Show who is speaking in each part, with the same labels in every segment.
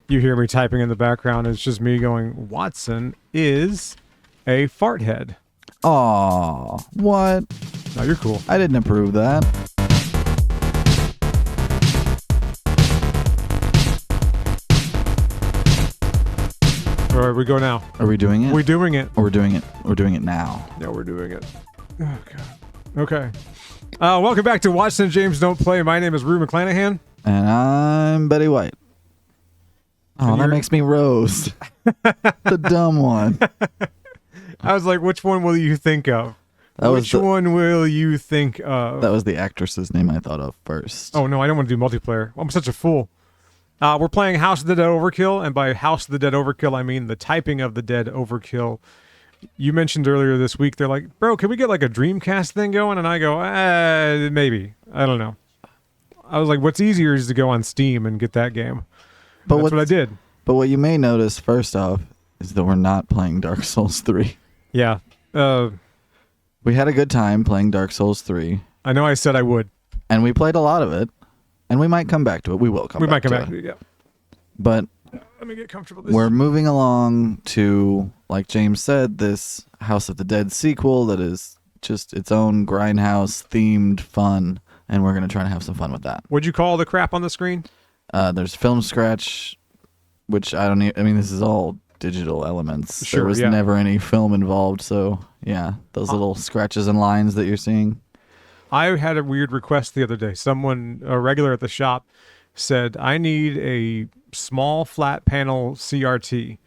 Speaker 1: you hear me typing in the background. It's just me going, Watson is a fart head.
Speaker 2: Aw, what?
Speaker 1: No, you're cool.
Speaker 2: I didn't approve that.
Speaker 1: All right, we go now.
Speaker 2: Are we doing it?
Speaker 1: We're doing it.
Speaker 2: Or we're doing it. We're doing it now.
Speaker 1: No, we're doing it. Oh, God. Okay. Welcome back to Watson and James Don't Play. My name is Rue McClanahan.
Speaker 2: And I'm Betty White. Oh, that makes me Rose. The dumb one.
Speaker 1: I was like, which one will you think of? Which one will you think of?
Speaker 2: That was the actress's name I thought of first.
Speaker 1: Oh, no, I don't want to do multiplayer. I'm such a fool. We're playing House of the Dead Overkill, and by House of the Dead Overkill, I mean the typing of the Dead Overkill. You mentioned earlier this week, they're like, bro, can we get like a Dreamcast thing going? And I go, maybe. I don't know. I was like, what's easier is to go on Steam and get that game. But that's what I did.
Speaker 2: But what you may notice, first off, is that we're not playing Dark Souls 3.
Speaker 1: Yeah.
Speaker 2: We had a good time playing Dark Souls 3.
Speaker 1: I know I said I would.
Speaker 2: And we played a lot of it. And we might come back to it. We will come back to it.
Speaker 1: We might come back to it, yeah.
Speaker 2: But
Speaker 1: let me get comfortable.
Speaker 2: We're moving along to, like James said, this House of the Dead sequel that is just its own Grindhouse themed fun, and we're going to try and have some fun with that.
Speaker 1: What'd you call the crap on the screen?
Speaker 2: There's film scratch, which I mean, this is all digital elements. Sure, there was never any film involved, so yeah, those little scratches and lines that you're seeing.
Speaker 1: I had a weird request the other day. Someone, a regular at the shop, said, I need a small flat panel CRT.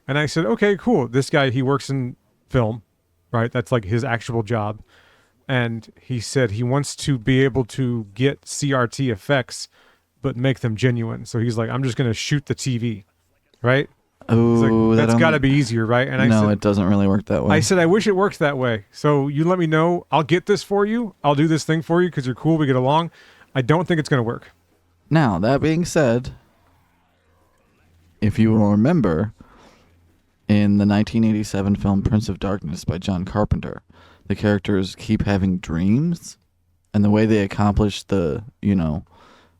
Speaker 1: And I said, okay, cool. This guy, he works in film, right? That's like his actual job. And he said he wants to be able to get CRT effects, but make them genuine. So he's like, I'm just going to shoot the TV, right?
Speaker 2: Oh,
Speaker 1: like, that's got to be easier, right? And I said,
Speaker 2: it doesn't really work that way.
Speaker 1: I said, I wish it worked that way. So you let me know. I'll get this for you. I'll do this thing for you because you're cool. We get along. I don't think it's going to work.
Speaker 2: Now, that being said, if you will remember, in the 1987 film Prince of Darkness by John Carpenter, the characters keep having dreams, and the way they accomplish the,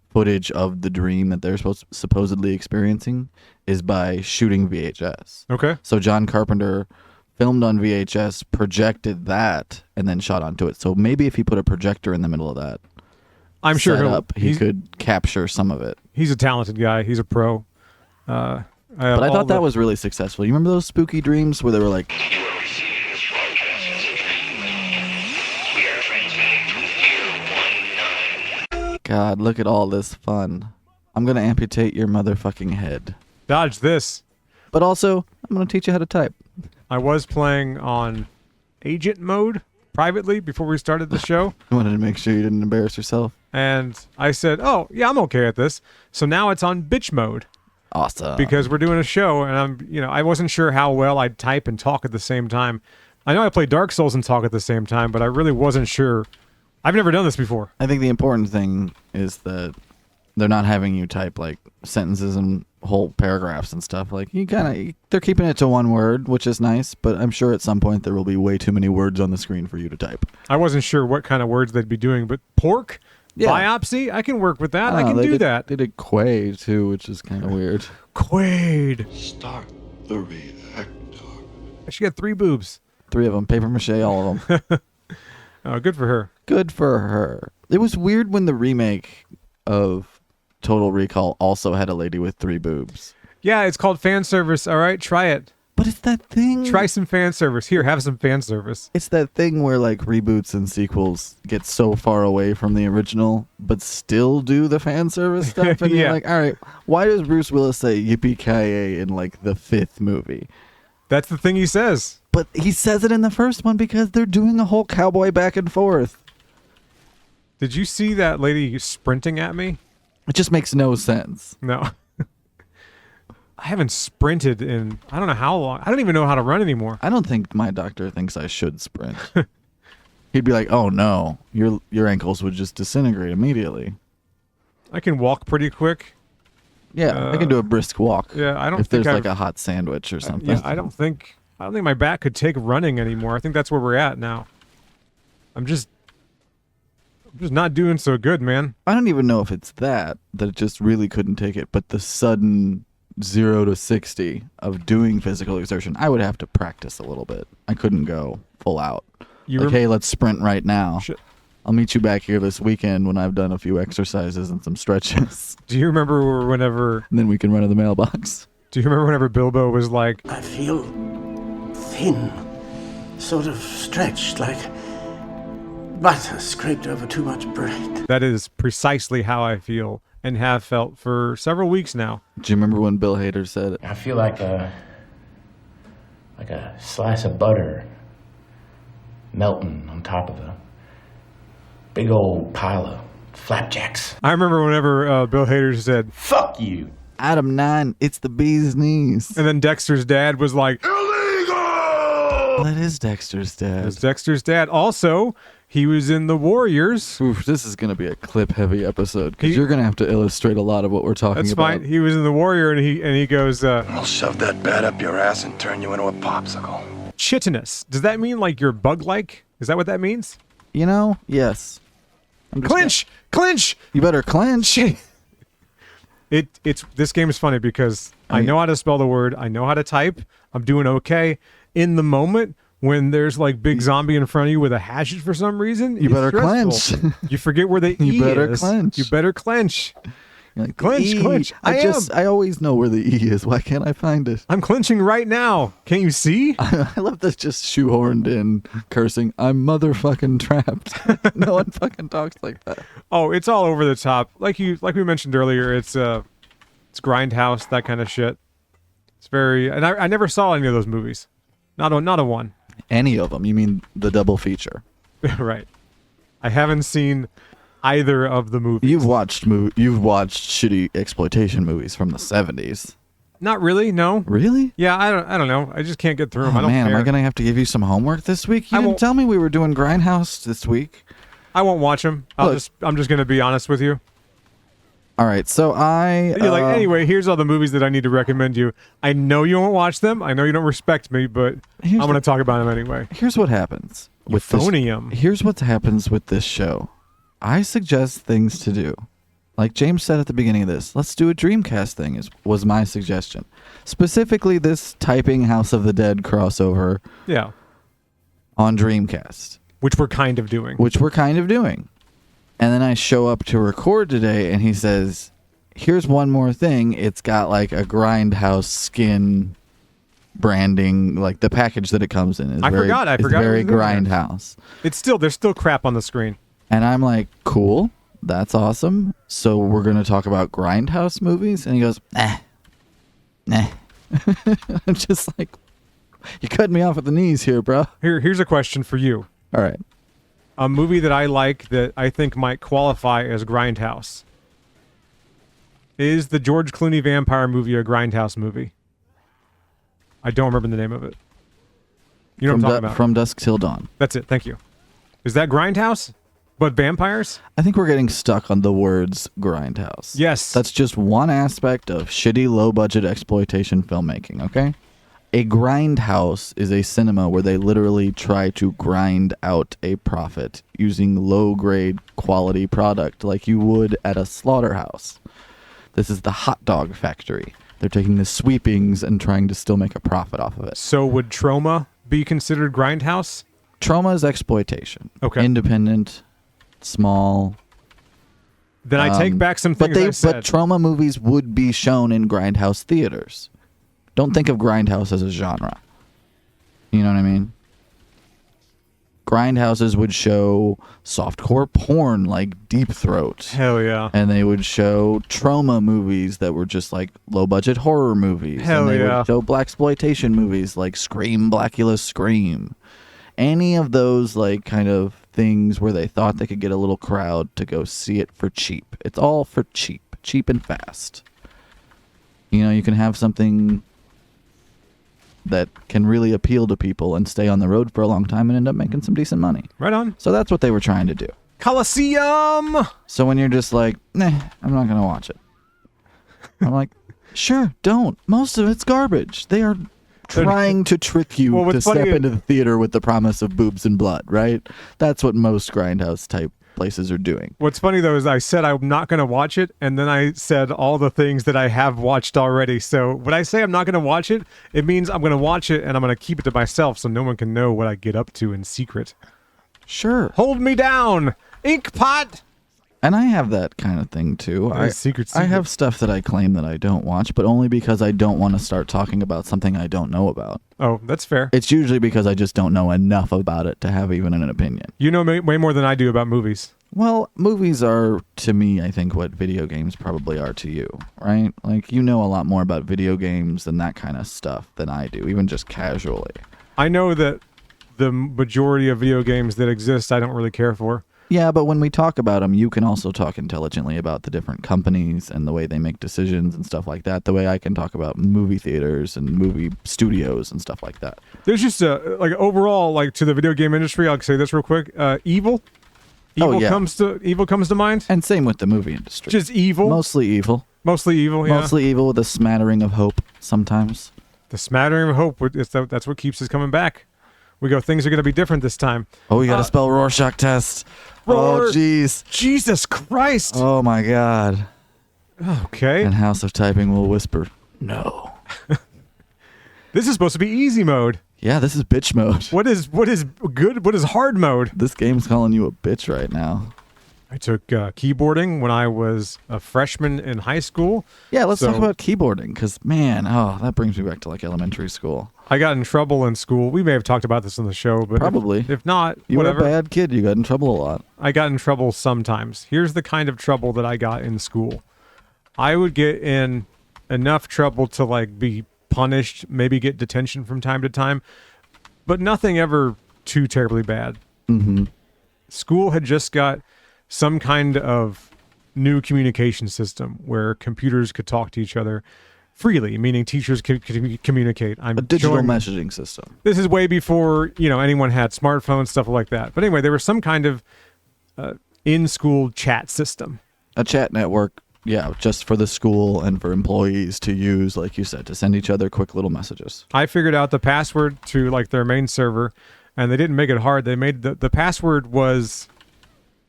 Speaker 2: footage of the dream that they're supposedly experiencing is by shooting VHS.
Speaker 1: Okay.
Speaker 2: So John Carpenter filmed on VHS, projected that, and then shot onto it. So maybe if he put a projector in the middle of that,
Speaker 1: I'm sure
Speaker 2: he could capture some of it.
Speaker 1: He's a talented guy. He's a pro.
Speaker 2: But I thought that was really successful. You remember those spooky dreams where they were like... God, look at all this fun. I'm going to amputate your motherfucking head.
Speaker 1: Dodge this.
Speaker 2: But also, I'm going to teach you how to type.
Speaker 1: I was playing on agent mode privately before we started the show.
Speaker 2: I wanted to make sure you didn't embarrass yourself.
Speaker 1: And I said, oh, yeah, I'm okay at this. So now it's on bitch mode.
Speaker 2: Awesome.
Speaker 1: Because we're doing a show, and I wasn't sure how well I'd type and talk at the same time. I know I play Dark Souls and talk at the same time, but I really wasn't sure. I've never done this before.
Speaker 2: I think the important thing is that they're not having you type like sentences and whole paragraphs and stuff. Like they're keeping it to one word, which is nice, but I'm sure at some point there will be way too many words on the screen for you to type.
Speaker 1: I wasn't sure what kind of words they'd be doing, but pork? Yeah. Biopsy? I can work with that. I can do that.
Speaker 2: They did Quaid too, which is kind of weird.
Speaker 1: Quaid.
Speaker 3: Start the reactor.
Speaker 1: She got 3 boobs.
Speaker 2: 3 of them. Paper mache, all of them.
Speaker 1: Oh, good for her.
Speaker 2: Good for her. It was weird when the remake of Total Recall also had a lady with 3 boobs.
Speaker 1: Yeah, it's called fan service. All right, try it.
Speaker 2: But it's that thing.
Speaker 1: Try some fan service. Here, have some fan service.
Speaker 2: It's that thing where like reboots and sequels get so far away from the original, but still do the fan service stuff. And you're like, all right, why does Bruce Willis say yippee-ki-yay in like the 5th movie?
Speaker 1: That's the thing he says.
Speaker 2: But he says it in the first one because they're doing a whole cowboy back and forth.
Speaker 1: Did you see that lady sprinting at me?
Speaker 2: It just makes no sense.
Speaker 1: No. I haven't sprinted in I don't know how long. I don't even know how to run anymore.
Speaker 2: I don't think my doctor thinks I should sprint. He'd be like, "Oh no, your ankles would just disintegrate immediately."
Speaker 1: I can walk pretty quick.
Speaker 2: Yeah, I can do a brisk walk.
Speaker 1: Yeah, I don't
Speaker 2: if
Speaker 1: think
Speaker 2: there's like a hot sandwich or something.
Speaker 1: Yeah, I don't think my back could take running anymore. I think that's where we're at now. I'm just not doing so good, man.
Speaker 2: I don't even know if it's that it just really couldn't take it, but the sudden 0 to 60 of doing physical exertion, I would have to practice a little bit. I couldn't go full out. Hey, let's sprint right now. I'll meet you back here this weekend when I've done a few exercises and some stretches.
Speaker 1: Do you remember whenever...
Speaker 2: And then we can run to the mailbox.
Speaker 1: Do you remember whenever Bilbo was like...
Speaker 4: I feel thin, sort of stretched, like butter scraped over too much bread.
Speaker 1: That is precisely how I feel and have felt for several weeks now.
Speaker 2: Do you remember when Bill Hader said it?
Speaker 5: I feel like a slice of butter melting on top of a big old pile of flapjacks.
Speaker 1: I remember whenever Bill Hader said,
Speaker 5: "Fuck you."
Speaker 2: Adam 9, it's the bee's knees.
Speaker 1: And then Dexter's dad was like,
Speaker 3: Illegal!
Speaker 2: That is Dexter's dad.
Speaker 1: It was Dexter's dad. Also, he was in The Warriors.
Speaker 2: Oof, this is going to be a clip-heavy episode because you're going to have to illustrate a lot of what we're talking
Speaker 1: That's
Speaker 2: about.
Speaker 1: fine. He was in The Warrior, and he goes,
Speaker 3: I'll shove that bat up your ass and turn you into a popsicle.
Speaker 1: chitinous. Does that mean like you're bug-like? Is that what that means?
Speaker 2: You know, yes.
Speaker 1: Clinch! Clinch!
Speaker 2: You better clinch.
Speaker 1: It's this game is funny because I know how to spell the word. I know how to type. I'm doing okay. In the moment when there's like big zombie in front of you with a hatchet for some reason,
Speaker 2: You better
Speaker 1: stressful.
Speaker 2: clench.
Speaker 1: You forget where the E
Speaker 2: better
Speaker 1: is.
Speaker 2: clench.
Speaker 1: You better clench.
Speaker 2: You're like,
Speaker 1: Clinch,
Speaker 2: E.
Speaker 1: clinch.
Speaker 2: I always know where the E is. Why can't I find it?
Speaker 1: I'm clenching right now. Can't you see?
Speaker 2: I love this just shoehorned in cursing. I'm motherfucking trapped. No one fucking talks like that.
Speaker 1: Oh, it's all over the top. Like we mentioned earlier, it's Grindhouse, that kind of shit. It's very, and I never saw any of those movies. Not a one.
Speaker 2: Any of them? You mean the double feature?
Speaker 1: Right. I haven't seen either of the movies.
Speaker 2: You've watched shitty exploitation movies from the 70s.
Speaker 1: Not really, no.
Speaker 2: Really?
Speaker 1: Yeah, I don't know. I just can't get through them.
Speaker 2: Oh
Speaker 1: I don't
Speaker 2: man,
Speaker 1: care.
Speaker 2: am I gonna have to give you some homework this week? You
Speaker 1: I
Speaker 2: didn't
Speaker 1: won't-
Speaker 2: tell me we were doing Grindhouse this week.
Speaker 1: I won't watch them. I'm just gonna be honest with you.
Speaker 2: All right, so
Speaker 1: You're like, anyway, here's all the movies that I need to recommend you. I know you won't watch them. I know you don't respect me, but I'm going to talk about them anyway.
Speaker 2: Here's what happens with
Speaker 1: Euphonium.
Speaker 2: Here's what happens with this show. I suggest things to do. Like James said at the beginning of this, let's do a Dreamcast thing was my suggestion. Specifically this typing House of the Dead crossover
Speaker 1: Yeah.
Speaker 2: on Dreamcast.
Speaker 1: Which we're kind of doing.
Speaker 2: Which we're kind of doing. And then I show up to record today and he says, here's one more thing. It's got like a Grindhouse skin branding, like the package that it comes in is
Speaker 1: I forgot
Speaker 2: it's
Speaker 1: it
Speaker 2: very
Speaker 1: was in there.
Speaker 2: Grindhouse.
Speaker 1: There's still crap on the screen.
Speaker 2: And I'm like, cool, that's awesome. So we're going to talk about Grindhouse movies? And he goes, nah. I'm just like, you cut me off at the knees here, bro.
Speaker 1: Here's a question for you.
Speaker 2: All right.
Speaker 1: A movie that I like that I think might qualify as Grindhouse. Is the George Clooney vampire movie a Grindhouse movie? I don't remember the name of it. You know what I'm talking about?
Speaker 2: From Dusk Till Dawn.
Speaker 1: That's it. Thank you. Is that Grindhouse? But vampires?
Speaker 2: I think we're getting stuck on the words Grindhouse.
Speaker 1: Yes.
Speaker 2: That's just one aspect of shitty low-budget exploitation filmmaking, okay? A grindhouse is a cinema where they literally try to grind out a profit using low-grade quality product like you would at a slaughterhouse. This is the hot dog factory. They're taking the sweepings and trying to still make a profit off of it.
Speaker 1: So would Trauma be considered Grindhouse?
Speaker 2: Trauma is exploitation.
Speaker 1: Okay.
Speaker 2: Independent, small.
Speaker 1: Then I take back some things I said.
Speaker 2: But trauma movies would be shown in grindhouse theaters. Don't think of grindhouse as a genre. You know what I mean? Grindhouses would show softcore porn like Deep Throat.
Speaker 1: Hell yeah.
Speaker 2: And they would show trauma movies that were just like low budget horror movies.
Speaker 1: Hell
Speaker 2: and they
Speaker 1: yeah.
Speaker 2: would show blaxploitation movies like Scream, Blackula Scream. Any of those like kind of things where they thought they could get a little crowd to go see it for cheap. It's all for cheap and fast. You know, you can have something that can really appeal to people and stay on the road for a long time and end up making some decent money.
Speaker 1: Right on.
Speaker 2: So that's what they were trying to do.
Speaker 1: Coliseum!
Speaker 2: So when you're just like, nah, I'm not going to watch it. I'm like, sure, don't. Most of it's garbage. They are trying to trick you to step into the theater with the promise of boobs and blood, right? That's what most grindhouse type places are doing.
Speaker 1: What's funny though is I said I'm not going to watch it, and then I said all the things that I have watched already. So when I say I'm not going to watch it, it means I'm going to watch it and I'm going to keep it to myself so no one can know what I get up to in secret.
Speaker 2: Sure.
Speaker 1: Hold me down, Inkpot.
Speaker 2: And I have that kind of thing too.
Speaker 1: Secret.
Speaker 2: I have stuff that I claim that I don't watch, but only because I don't want to start talking about something I don't know about.
Speaker 1: Oh, that's fair.
Speaker 2: It's usually because I just don't know enough about it to have even an opinion.
Speaker 1: You know way more than I do about movies.
Speaker 2: Well, movies are, to me, I think what video games probably are to you, right? Like, you know a lot more about video games and that kind of stuff than I do, even just casually.
Speaker 1: I know that the majority of video games that exist I don't really care for.
Speaker 2: Yeah, but when we talk about them, you can also talk intelligently about the different companies and the way they make decisions and stuff like that. The way I can talk about movie theaters and movie studios and stuff like that.
Speaker 1: There's just overall, like, to the video game industry, I'll say this real quick. Evil comes to mind.
Speaker 2: And same with the movie industry.
Speaker 1: Just evil.
Speaker 2: Mostly evil.
Speaker 1: Mostly evil, yeah.
Speaker 2: Mostly evil with a smattering of hope sometimes.
Speaker 1: The smattering of hope, that's what keeps us coming back. We go, things are going to be different this time.
Speaker 2: Oh, you got to spell Rorschach test. Oh, jeez.
Speaker 1: Jesus Christ.
Speaker 2: Oh, my God.
Speaker 1: Okay.
Speaker 2: And House of Typing will whisper, no.
Speaker 1: This is supposed to be easy mode.
Speaker 2: Yeah, this is bitch mode.
Speaker 1: What is good? What is hard mode?
Speaker 2: This game's calling you a bitch right now.
Speaker 1: I took keyboarding when I was a freshman in high school.
Speaker 2: Yeah, let's talk about keyboarding, because, man, that brings me back to, like, elementary school.
Speaker 1: I got in trouble in school. We may have talked about this on the show, but
Speaker 2: probably.
Speaker 1: If not,
Speaker 2: you
Speaker 1: whatever.
Speaker 2: were a bad kid. You got in trouble a lot.
Speaker 1: I got in trouble sometimes. Here's the kind of trouble that I got in school. I would get in enough trouble to, like, be punished, maybe get detention from time to time, but nothing ever too terribly bad.
Speaker 2: Mm-hmm.
Speaker 1: School had just got some kind of new communication system where computers could talk to each other freely, meaning teachers could communicate.
Speaker 2: A digital messaging system.
Speaker 1: This is way before, anyone had smartphones, stuff like that. But anyway, there was some kind of in-school chat system.
Speaker 2: A chat network, yeah, just for the school and for employees to use, like you said, to send each other quick little messages.
Speaker 1: I figured out the password to, like, their main server, and they didn't make it hard. They made the password was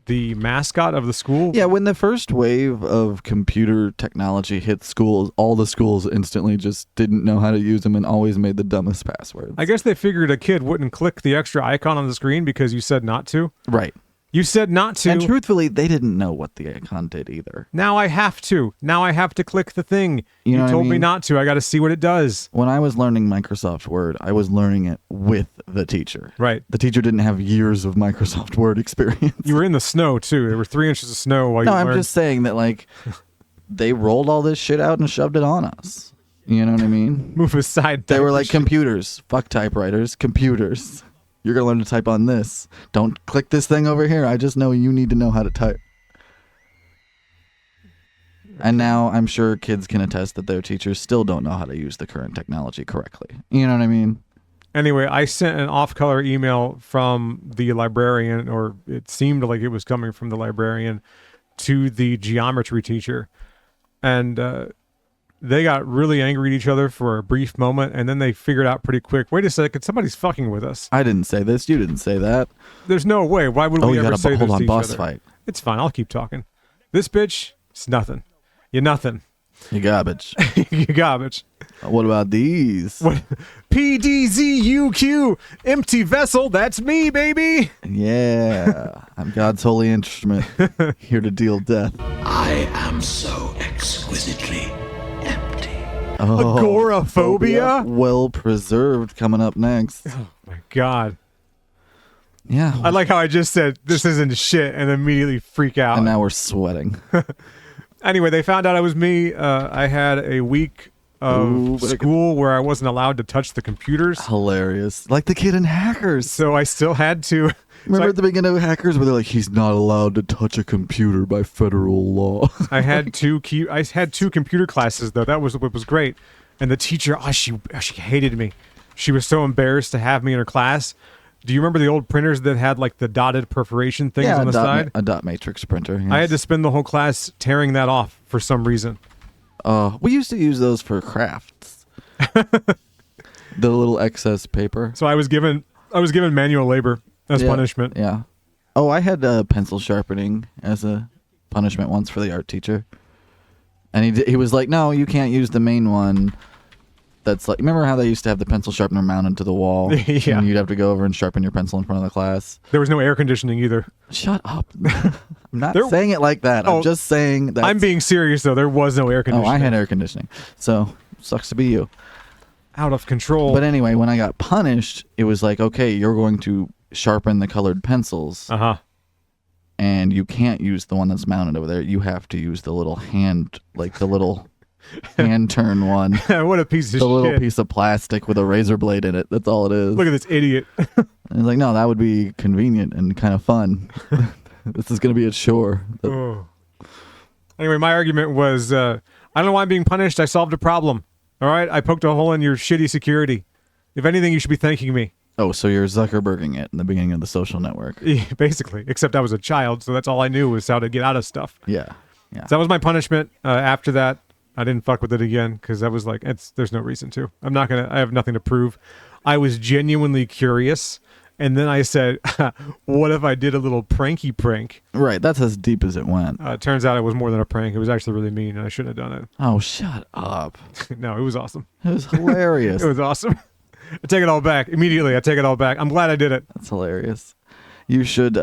Speaker 1: the mascot of the school.
Speaker 2: Yeah, when the first wave of computer technology hit schools, all the schools instantly just didn't know how to use them and always made the dumbest passwords.
Speaker 1: I guess they figured a kid wouldn't click the extra icon on the screen because you said not to.
Speaker 2: Right.
Speaker 1: You said not to.
Speaker 2: And truthfully, they didn't know what the icon did either.
Speaker 1: Now I have to. Now I have to click the thing.
Speaker 2: You know
Speaker 1: told me not to. I got to see what it does.
Speaker 2: When I was learning Microsoft Word, I was learning it with the teacher.
Speaker 1: Right.
Speaker 2: The teacher didn't have years of Microsoft Word experience.
Speaker 1: You were in the snow, too. There were 3 inches of snow while you learned.
Speaker 2: No, I'm just saying that, like, they rolled all this shit out and shoved it on us. You know what I mean?
Speaker 1: Move aside.
Speaker 2: They were like, computers. Fuck typewriters. Computers. You're going to learn to type on this. Don't click this thing over here. I just know you need to know how to type. And now I'm sure kids can attest that their teachers still don't know how to use the current technology correctly. You know what I mean?
Speaker 1: Anyway, I sent an off-color email from the librarian, or it seemed like it was coming from the librarian, to the geometry teacher. And they got really angry at each other for a brief moment, and then they figured out pretty quick, wait a second, somebody's fucking with us.
Speaker 2: I didn't say this. You didn't say that.
Speaker 1: There's no way. Why would we ever say this to each other?
Speaker 2: Hold on, boss fight.
Speaker 1: It's fine. I'll keep talking. This bitch, it's nothing. You're nothing.
Speaker 2: You garbage.
Speaker 1: You garbage.
Speaker 2: What about these?
Speaker 1: What? PDZUQ, empty vessel, that's me, baby.
Speaker 2: Yeah. I'm God's holy instrument, here to deal death.
Speaker 4: I am so exquisitely empty.
Speaker 2: Oh,
Speaker 1: agoraphobia?
Speaker 2: Well preserved coming up next.
Speaker 1: Oh, my God.
Speaker 2: Yeah.
Speaker 1: I like how I just said, this isn't shit, and immediately freak out.
Speaker 2: And now we're sweating.
Speaker 1: Anyway, they found out it was me. I had a week of school where I wasn't allowed to touch the computers.
Speaker 2: Hilarious. Like the kid in Hackers.
Speaker 1: So I still had to.
Speaker 2: Remember at the beginning of Hackers where they're like, he's not allowed to touch a computer by federal law.
Speaker 1: I had two computer classes, though. That was what was great. And the teacher, she hated me. She was so embarrassed to have me in her class. Do you remember the old printers that had, like, the dotted perforation things on the side?
Speaker 2: A dot matrix printer. Yes.
Speaker 1: I had to spend the whole class tearing that off for some reason.
Speaker 2: We used to use those for crafts. The little excess paper.
Speaker 1: So I was given manual labor as punishment.
Speaker 2: Yeah. Oh, I had pencil sharpening as a punishment once for the art teacher. And he was like, no, you can't use the main one. That's like, remember how they used to have the pencil sharpener mounted to the wall?
Speaker 1: Yeah.
Speaker 2: And you'd have to go over and sharpen your pencil in front of the class.
Speaker 1: There was no air conditioning either.
Speaker 2: Shut up. I'm not saying it like that.
Speaker 1: Oh,
Speaker 2: I'm just saying that.
Speaker 1: I'm being serious, though. There was no air
Speaker 2: Oh,
Speaker 1: conditioning.
Speaker 2: I had air conditioning. So, sucks to be you.
Speaker 1: Out of control.
Speaker 2: But anyway, when I got punished, it was like, okay, you're going to sharpen the colored pencils.
Speaker 1: Uh-huh.
Speaker 2: And you can't use the one that's mounted over there. You have to use the little hand, like the little hand turn one.
Speaker 1: What a piece of
Speaker 2: The little
Speaker 1: shit.
Speaker 2: piece of plastic with a razor blade in it. That's all it is.
Speaker 1: Look at this idiot.
Speaker 2: And it's like, no, that would be convenient and kind of fun. This is going to be a chore.
Speaker 1: Oh. Anyway, my argument was, I don't know why I'm being punished. I solved a problem. All right? I poked a hole in your shitty security. If anything, you should be thanking me.
Speaker 2: Oh, so you're Zuckerberging it in the beginning of the social network.
Speaker 1: Yeah, basically. Except I was a child, so that's all I knew was how to get out of stuff.
Speaker 2: Yeah. Yeah.
Speaker 1: So that was my punishment. After that, I didn't fuck with it again because I was like, there's no reason to. I have nothing to prove. I was genuinely curious. And then I said, what if I did a little pranky prank?
Speaker 2: Right. That's as deep as it went.
Speaker 1: It turns out it was more than a prank. It was actually really mean, and I shouldn't have done
Speaker 2: Oh, shut up.
Speaker 1: it. No, it was awesome.
Speaker 2: It was hilarious.
Speaker 1: It was awesome. I take it all back. Immediately, I take it all back. I'm glad I did it.
Speaker 2: That's hilarious. You should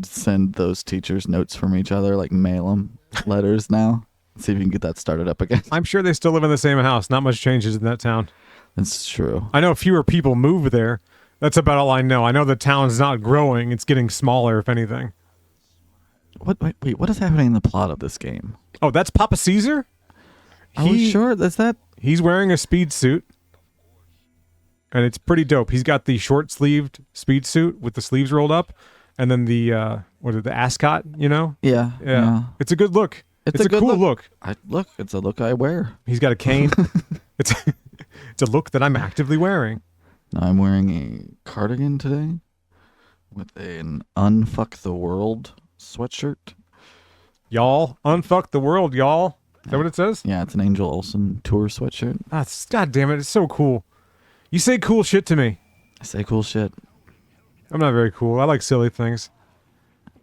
Speaker 2: send those teachers notes from each other, like mail them letters now. See if you can get that started up again.
Speaker 1: I'm sure they still live in the same house. Not much changes in that town.
Speaker 2: That's true.
Speaker 1: I know fewer people move there. That's about all I know. I know the town's not growing. It's getting smaller, if anything.
Speaker 2: Wait, what is happening in the plot of this game?
Speaker 1: Oh, that's Papa Caesar?
Speaker 2: Are we sure that's that?
Speaker 1: He's wearing a speed suit. And it's pretty dope. He's got the short-sleeved speed suit with the sleeves rolled up. And then the ascot, you know?
Speaker 2: Yeah.
Speaker 1: It's a good look. It's a cool look.
Speaker 2: It's a look I wear.
Speaker 1: He's got a cane. It's a look that I'm actively wearing.
Speaker 2: Now I'm wearing a cardigan today with an Unfuck the World sweatshirt.
Speaker 1: Y'all, unfuck the world, y'all. Is that what it says?
Speaker 2: Yeah, it's an Angel Olsen tour sweatshirt.
Speaker 1: God damn it, it's so cool. You say cool shit to me.
Speaker 2: I say cool shit.
Speaker 1: I'm not very cool. I like silly things.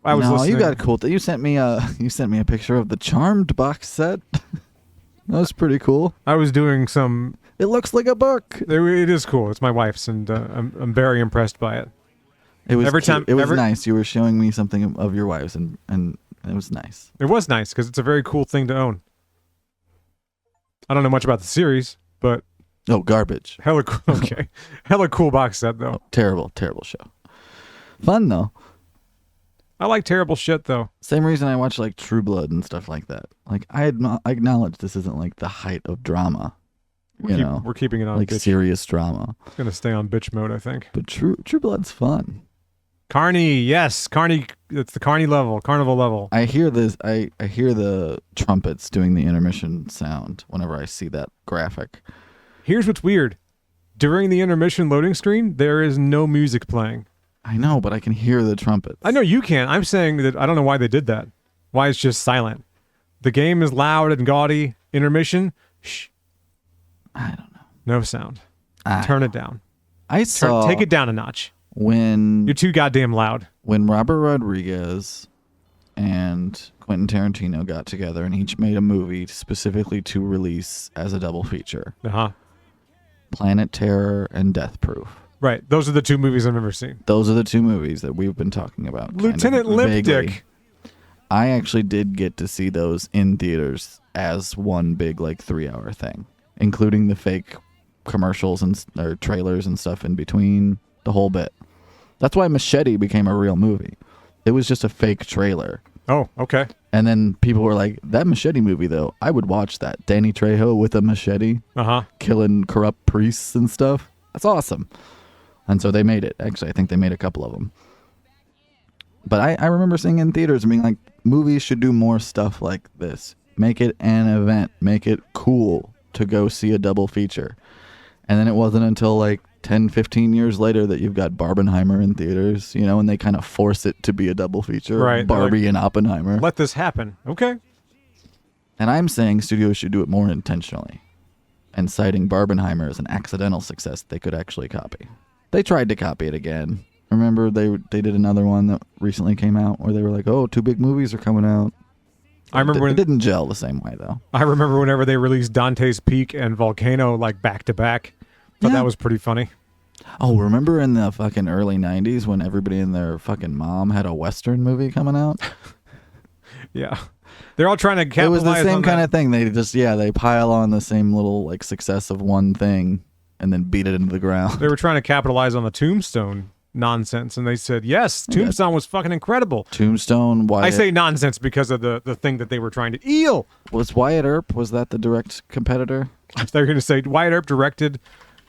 Speaker 1: I was listening.
Speaker 2: You got cool. You sent me a picture of the Charmed box set. That was pretty cool.
Speaker 1: I was doing some.
Speaker 2: It looks like a book.
Speaker 1: It is cool. It's my wife's, and I'm very impressed by it.
Speaker 2: It was
Speaker 1: It
Speaker 2: was nice. You were showing me something of your wife's, and it was nice.
Speaker 1: It was nice because it's a very cool thing to own. I don't know much about the series, but
Speaker 2: garbage.
Speaker 1: hella cool. Okay, hella cool box set though.
Speaker 2: Terrible show. Fun though.
Speaker 1: I like terrible shit though.
Speaker 2: Same reason I watch like True Blood and stuff like that. Like I acknowledge this isn't like the height of drama.
Speaker 1: We're keeping it on
Speaker 2: like
Speaker 1: bitch.
Speaker 2: serious drama.
Speaker 1: It's gonna stay on bitch mode, I think.
Speaker 2: But True Blood's fun.
Speaker 1: Carney, yes, Carney. It's the carnival level.
Speaker 2: I hear this. I hear the trumpets doing the intermission sound whenever I see that graphic.
Speaker 1: Here's what's weird. During the intermission loading screen, there is no music playing.
Speaker 2: I know, but I can hear the trumpets.
Speaker 1: I know you can. I'm saying that I don't know why they did that. Why it's just silent. The game is loud and gaudy. Intermission, shh.
Speaker 2: I don't know.
Speaker 1: No sound. Turn it down. Take it down a notch.
Speaker 2: When
Speaker 1: You're too goddamn loud.
Speaker 2: When Robert Rodriguez and Quentin Tarantino got together and each made a movie specifically to release as a double feature.
Speaker 1: Uh-huh.
Speaker 2: Planet Terror and Death Proof.
Speaker 1: Right. Those are the two movies I've never seen.
Speaker 2: Those are the two movies that we've been talking about.
Speaker 1: Lieutenant Limp Dick.
Speaker 2: I actually did get to see those in theaters as one big 3-hour thing, including the fake commercials or trailers and stuff in between, the whole bit. That's why Machete became a real movie. It was just a fake trailer.
Speaker 1: Oh, okay.
Speaker 2: And then people were like, that Machete movie, though, I would watch that. Danny Trejo with a machete, killing corrupt priests and stuff. That's awesome. And so they made it. Actually, I think they made a couple of them. But I remember seeing in theaters and being like, movies should do more stuff like this. Make it an event. Make it cool to go see a double feature. And then it wasn't until 10, 15 years later that you've got Barbenheimer in theaters, and they kind of force it to be a double feature.
Speaker 1: Right.
Speaker 2: Barbie and Oppenheimer.
Speaker 1: Let this happen. Okay.
Speaker 2: And I'm saying studios should do it more intentionally. And citing Barbenheimer as an accidental success they could actually copy. They tried to copy it again. Remember they did another one that recently came out where they were like, "Oh, 2 big movies are coming out."
Speaker 1: I remember
Speaker 2: It
Speaker 1: when
Speaker 2: didn't gel the same way though.
Speaker 1: I remember whenever they released Dante's Peak and Volcano like back to back. Thought
Speaker 2: Yeah.
Speaker 1: that was pretty funny.
Speaker 2: Oh, remember in the fucking early 90s when everybody and their fucking mom had a Western movie coming out?
Speaker 1: Yeah. They're all trying to
Speaker 2: It
Speaker 1: capitalize
Speaker 2: was the same
Speaker 1: on
Speaker 2: kind
Speaker 1: that.
Speaker 2: of thing. They just, they pile on the same little like success of one thing and then beat it into the ground.
Speaker 1: They were trying to capitalize on the Tombstone nonsense, and they said, yes, Tombstone was fucking incredible.
Speaker 2: Tombstone, Wyatt.
Speaker 1: I say nonsense because of the thing that they were trying to eel.
Speaker 2: Was Wyatt Earp, was that the direct competitor?
Speaker 1: They're going to say Wyatt Earp directed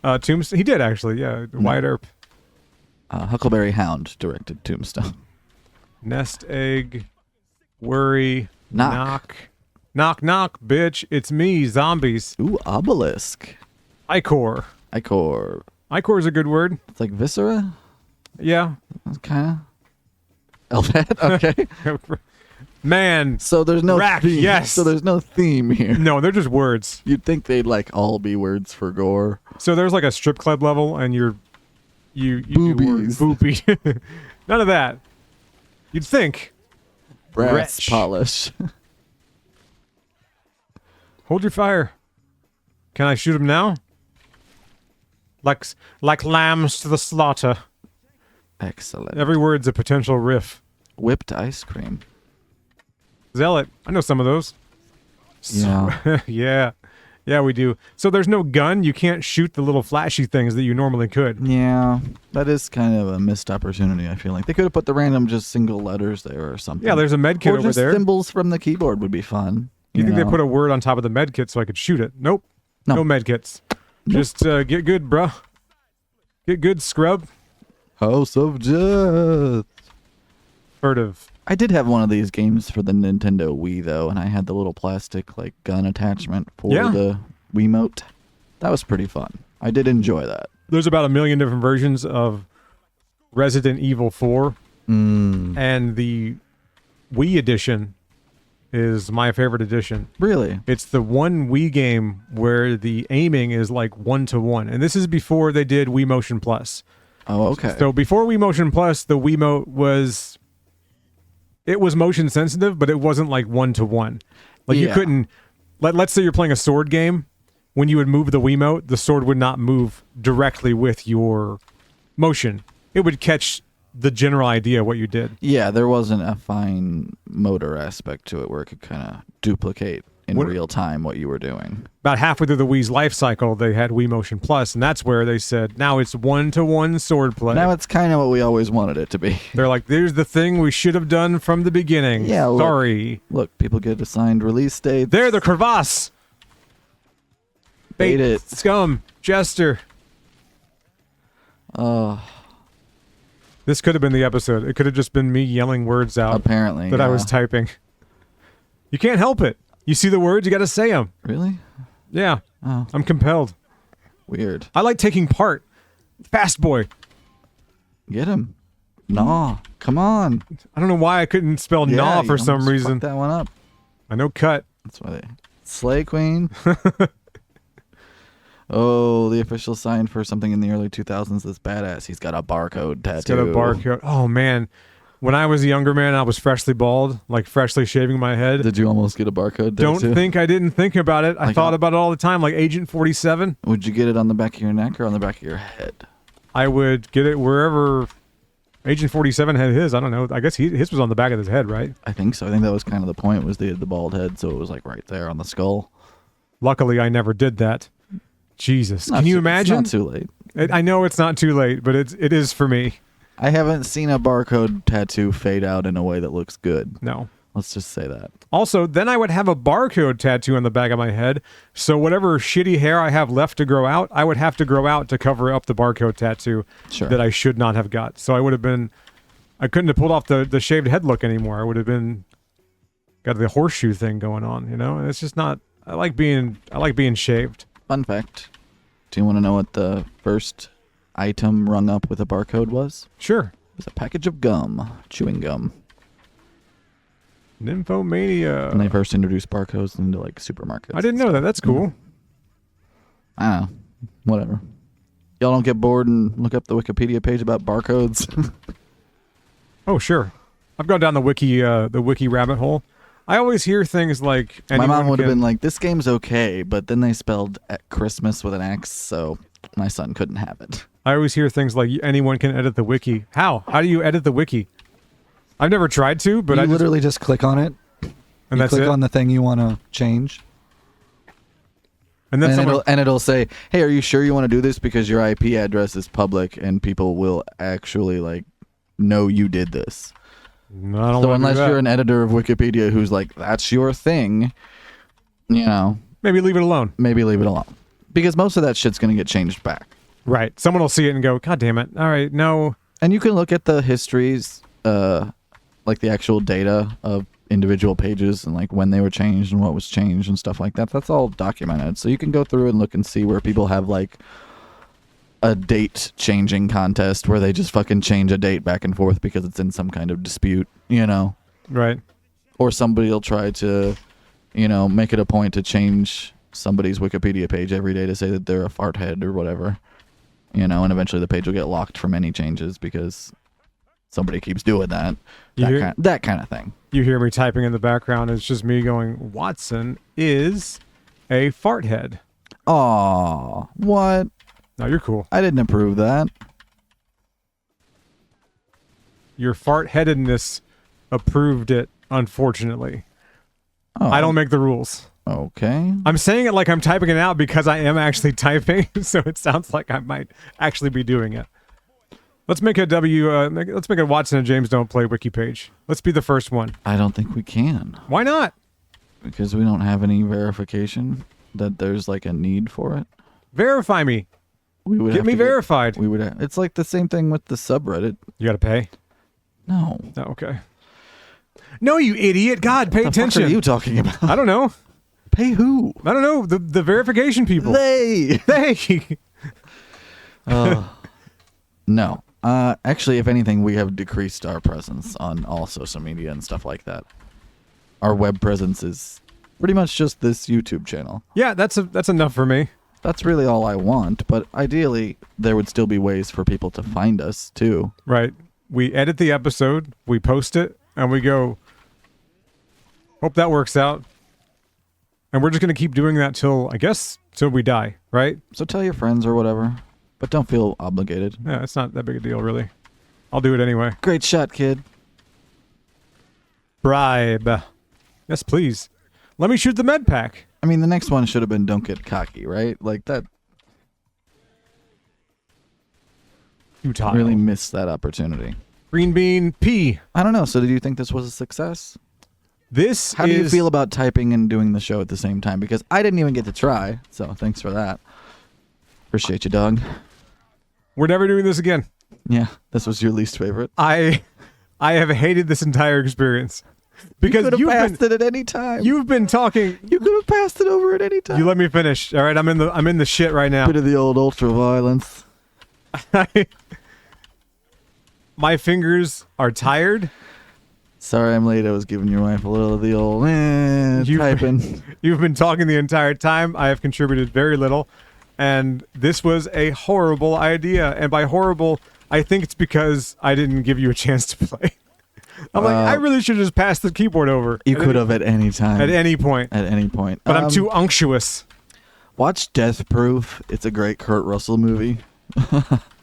Speaker 1: Tombstone. He did, actually, yeah. Wyatt Earp.
Speaker 2: Huckleberry Hound directed Tombstone.
Speaker 1: Nest egg, worry,
Speaker 2: Knock.
Speaker 1: knock, knock, bitch. It's me, zombies.
Speaker 2: Ooh, Obelisk.
Speaker 1: Icor.
Speaker 2: Icor.
Speaker 1: Icor is a good word.
Speaker 2: It's like Viscera?
Speaker 1: Yeah.
Speaker 2: Kind of. Elfhead? Okay.
Speaker 1: Man.
Speaker 2: So there's no
Speaker 1: Rack,
Speaker 2: theme.
Speaker 1: yes.
Speaker 2: So there's no theme here.
Speaker 1: No, they're just words.
Speaker 2: You'd think they'd like all be words for gore.
Speaker 1: So there's like a strip club level, and you do
Speaker 2: Boobies.
Speaker 1: word boopy. None of that. You'd think.
Speaker 2: Brass
Speaker 1: Wretch.
Speaker 2: polish.
Speaker 1: Hold your fire. Can I shoot him now? Like lambs to the slaughter.
Speaker 2: Excellent.
Speaker 1: Every word's a potential riff.
Speaker 2: Whipped ice cream.
Speaker 1: Zealot. I know some of those.
Speaker 2: Yeah.
Speaker 1: Yeah. Yeah, we do. So there's no gun. You can't shoot the little flashy things that you normally could.
Speaker 2: Yeah, that is kind of a missed opportunity, I feel like. They could have put the random just single letters there or something.
Speaker 1: Yeah, there's a med kit
Speaker 2: or
Speaker 1: over
Speaker 2: just
Speaker 1: there.
Speaker 2: symbols from the keyboard would be fun.
Speaker 1: You think
Speaker 2: know?
Speaker 1: they put a word on top of the med kit so I could shoot it? Nope.
Speaker 2: No.
Speaker 1: No med kits. Just get good, bruh. Get good, scrub.
Speaker 2: House of Death.
Speaker 1: Furtive.
Speaker 2: I did have one of these games for the Nintendo Wii, though, and I had the little plastic like gun attachment for
Speaker 1: Yeah.
Speaker 2: the Wiimote. That was pretty fun. I did enjoy that.
Speaker 1: There's about 1 million different versions of Resident Evil 4, and the Wii edition is my favorite edition.
Speaker 2: Really?
Speaker 1: It's the one Wii game where the aiming is like 1-to-1, and this is before they did Wii Motion Plus.
Speaker 2: Oh, okay.
Speaker 1: So before Wii Motion Plus, the Wiimote was motion sensitive, but it wasn't like 1-to-1. Like you
Speaker 2: Yeah.
Speaker 1: couldn't. Let's say you're playing a sword game. When you would move the Wiimote, the sword would not move directly with your motion. It would catch the general idea of what you did.
Speaker 2: Yeah, there wasn't a fine motor aspect to it where it could kind of duplicate in
Speaker 1: What-
Speaker 2: real time what you were doing.
Speaker 1: About halfway through the Wii's life cycle, they had Wii Motion Plus, and that's where they said, now it's 1-to-1 sword play.
Speaker 2: Now it's kind of what we always wanted it to be.
Speaker 1: They're like, there's the thing we should have done from the beginning.
Speaker 2: Yeah, look.
Speaker 1: Sorry.
Speaker 2: Look, people get assigned release dates.
Speaker 1: There, the crevasse.
Speaker 2: Bait it.
Speaker 1: Scum. Jester. This could have been the episode. It could have just been me yelling words out
Speaker 2: Apparently.
Speaker 1: that I
Speaker 2: yeah.
Speaker 1: was typing. You can't help it. You see the words, you got to say them.
Speaker 2: Really?
Speaker 1: Yeah.
Speaker 2: Oh,
Speaker 1: I'm compelled.
Speaker 2: weird.
Speaker 1: I like taking part. Fast boy.
Speaker 2: Get him. Nah. Come on.
Speaker 1: I don't know why I couldn't spell
Speaker 2: Yeah,
Speaker 1: gnaw
Speaker 2: you
Speaker 1: for some
Speaker 2: almost
Speaker 1: reason.
Speaker 2: fucked that one up.
Speaker 1: I know cut.
Speaker 2: That's why they. Slay Queen. Oh, the official sign for something in the early 2000s is badass. He's got a barcode tattoo.
Speaker 1: It's got a barcode. Oh, man. When I was a younger man, I was freshly bald, like freshly shaving my head.
Speaker 2: Did you almost get a barcode
Speaker 1: Don't
Speaker 2: tattoo?
Speaker 1: think I didn't think about it. I
Speaker 2: Like
Speaker 1: thought
Speaker 2: how-
Speaker 1: about it all the time, like Agent 47.
Speaker 2: Would you get it on the back of your neck or on the back of your head?
Speaker 1: I would get it wherever Agent 47 had his. I don't know. I guess his was on the back of his head, right?
Speaker 2: I think so. I think that was kind of the point, was they had the bald head, so it was like right there on the skull.
Speaker 1: Luckily, I never did that. Jesus.
Speaker 2: Not
Speaker 1: Can you
Speaker 2: too-
Speaker 1: imagine?
Speaker 2: It's not too late.
Speaker 1: I know it's not too late, but it is for me.
Speaker 2: I haven't seen a barcode tattoo fade out in a way that looks good.
Speaker 1: No.
Speaker 2: Let's just say that.
Speaker 1: Also, then I would have a barcode tattoo on the back of my head. So whatever shitty hair I have left to grow out, I would have to grow out to cover up the barcode tattoo
Speaker 2: Sure.
Speaker 1: that I should not have got. So I couldn't have pulled off the shaved head look anymore. I would have got the horseshoe thing going on, you know? And it's just not, I like being shaved.
Speaker 2: Fun fact. Do you want to know what the first item rung up with a barcode was?
Speaker 1: Sure.
Speaker 2: It was a package of gum, chewing gum.
Speaker 1: Nymphomania.
Speaker 2: When they first introduced barcodes into like supermarkets.
Speaker 1: I didn't know that. That's cool.
Speaker 2: I don't know. Whatever. Y'all don't get bored and look up the Wikipedia page about barcodes?
Speaker 1: Oh, sure. I've gone down the wiki rabbit hole. I always hear things like
Speaker 2: My mom
Speaker 1: anyone
Speaker 2: would have
Speaker 1: can-
Speaker 2: been like, this game's okay, but then they spelled Christmas with an X, so my son couldn't have it.
Speaker 1: I always hear things like anyone can edit the wiki. How? How do you edit the wiki? I've never tried to, but
Speaker 6: you
Speaker 1: I just,
Speaker 6: literally just click on it.
Speaker 1: and
Speaker 6: You
Speaker 1: that's
Speaker 6: click
Speaker 1: it.
Speaker 6: on the thing you want to change.
Speaker 1: And then someone,
Speaker 2: It'll say, hey, are you sure you want to do this? Because your IP address is public and people will actually like know you did this.
Speaker 1: no, I don't
Speaker 2: So
Speaker 1: wanna do
Speaker 2: unless
Speaker 1: that.
Speaker 2: you're an editor of Wikipedia who's like, that's your thing, you know,
Speaker 1: Maybe leave it alone.
Speaker 2: maybe leave it alone. Because most of that shit's going to get changed back.
Speaker 1: Right. Someone will see it and go, God damn it. All right, no.
Speaker 2: And you can look at the histories, like the actual data of individual pages and like when they were changed and what was changed and stuff like that. That's all documented. So you can go through and look and see where people have like a date changing contest where they just fucking change a date back and forth because it's in some kind of dispute, you know.
Speaker 1: Right.
Speaker 2: Or somebody will try to, you know, make it a point to change somebody's Wikipedia page every day to say that they're a fart head or whatever. You know, and eventually the page will get locked from any changes because somebody keeps doing that.
Speaker 1: You hear-
Speaker 2: That kind of thing.
Speaker 1: You hear me typing in the background. It's just me going, Watson is a fart head.
Speaker 2: Aw, what?
Speaker 1: No, you're cool.
Speaker 2: I didn't approve that.
Speaker 1: Your fart headedness approved it, unfortunately.
Speaker 2: Oh,
Speaker 1: I don't make the rules.
Speaker 2: Okay.
Speaker 1: I'm saying it like I'm typing it out because I am actually typing, so it sounds like I might actually be doing it. Let's make a let's make a Watson and James Don't Play wiki page. Let's be the first one.
Speaker 2: I don't think we can
Speaker 1: Why not?
Speaker 2: because we don't have any verification that there's like a need for it.
Speaker 1: Verify me.
Speaker 2: We would
Speaker 1: Get
Speaker 2: have
Speaker 1: me
Speaker 2: to
Speaker 1: verified.
Speaker 2: We would. It's like the same thing with the subreddit.
Speaker 1: You got to pay.
Speaker 2: No.
Speaker 1: Oh, okay. No, you idiot. God, pay
Speaker 2: What the fuck
Speaker 1: attention.
Speaker 2: are you talking about?
Speaker 1: I don't know.
Speaker 2: Pay who?
Speaker 1: I don't know. The verification people.
Speaker 2: They.
Speaker 1: Hey.
Speaker 2: No. Actually, if anything, we have decreased our presence on all social media and stuff like that. Our web presence is pretty much just this YouTube channel.
Speaker 1: Yeah, that's enough for me.
Speaker 2: That's really all I want, but ideally, there would still be ways for people to find us, too.
Speaker 1: Right. We edit the episode, we post it, and we go, hope that works out. And we're just going to keep doing that till we die, right?
Speaker 2: So tell your friends or whatever, but don't feel obligated.
Speaker 1: Yeah, it's not that big a deal, really. I'll do it anyway.
Speaker 2: Great shot, kid.
Speaker 1: Bribe. Yes, please. Let me shoot the med pack.
Speaker 2: I mean, the next one should have been don't get cocky, right? Like, that
Speaker 1: You talk.
Speaker 2: really missed that opportunity.
Speaker 1: Green bean P.
Speaker 2: I don't know. So did you think this was a success?
Speaker 1: This
Speaker 2: How
Speaker 1: is...
Speaker 2: do you feel about typing and doing the show at the same time? Because I didn't even get to try, so thanks for that. Appreciate you, dog.
Speaker 1: We're never doing this again.
Speaker 2: Yeah, this was your least favorite.
Speaker 1: I have hated this entire experience. Because
Speaker 2: you could
Speaker 1: you've
Speaker 2: have passed
Speaker 1: been,
Speaker 2: it at any time.
Speaker 1: you've been talking...
Speaker 2: You could have passed it over at any time.
Speaker 1: You let me finish. All right, I'm in the shit right now.
Speaker 2: Bit of the old ultra violence.
Speaker 1: My fingers are tired.
Speaker 2: Sorry, I'm late. I was giving your wife a little of the old typing.
Speaker 1: You've been talking the entire time. I have contributed very little. And this was a horrible idea. And by horrible, I think it's because I didn't give you a chance to play. I'm like, I really should have just passed the keyboard over.
Speaker 2: You could have at any time.
Speaker 1: At any point.
Speaker 2: At any point.
Speaker 1: But I'm too unctuous.
Speaker 2: Watch Death Proof. It's a great Kurt Russell movie.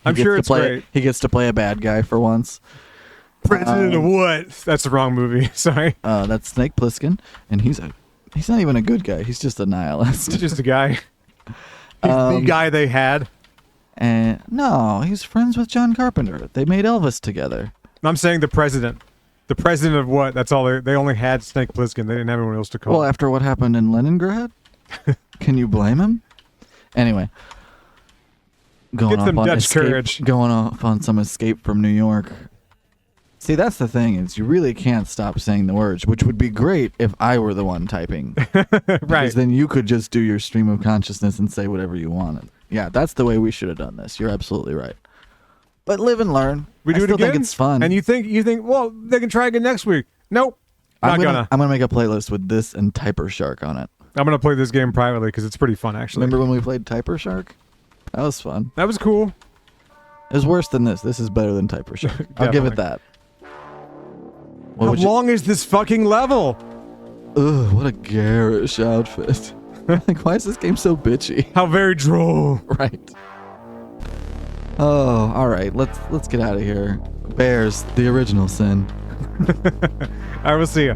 Speaker 1: I'm sure it's great.
Speaker 2: He gets to play a bad guy for once.
Speaker 1: President of what? That's the wrong movie. Sorry.
Speaker 2: That's Snake Plissken, and he's not even a good guy. He's just a nihilist.
Speaker 1: He's just a guy. He's the guy they had.
Speaker 2: And no, he's friends with John Carpenter. They made Elvis together.
Speaker 1: I'm saying the president. The president of what? That's all they only had Snake Plissken. They didn't have anyone else to call.
Speaker 2: Well, after what happened in Leningrad, can you blame him? Anyway,
Speaker 1: Get some Dutch courage.
Speaker 2: Going off on some escape from New York. See, that's the thing is you really can't stop saying the words, which would be great if I were the one typing.
Speaker 1: Right.
Speaker 2: Because then you could just do your stream of consciousness and say whatever you wanted. Yeah, that's the way we should have done this. You're absolutely right. But live and learn.
Speaker 1: We do
Speaker 2: I
Speaker 1: it
Speaker 2: still
Speaker 1: again.
Speaker 2: think it's fun.
Speaker 1: And you think, well, they can try again next week. Nope.
Speaker 2: I'm
Speaker 1: Not gonna.
Speaker 2: I'm gonna make a playlist with this and Typer Shark on it.
Speaker 1: I'm gonna play this game privately because it's pretty fun, actually.
Speaker 2: Remember when we played Typer Shark? That was fun.
Speaker 1: That was cool.
Speaker 2: It was worse than this. This is better than Typer Shark. I'll give it that.
Speaker 1: How long is this fucking level?
Speaker 2: Ugh, what a garish outfit. Like, why is this game so bitchy?
Speaker 1: How very droll.
Speaker 2: Right. Oh, all right. Let's get out of here. Bears, the original sin.
Speaker 1: I will see ya.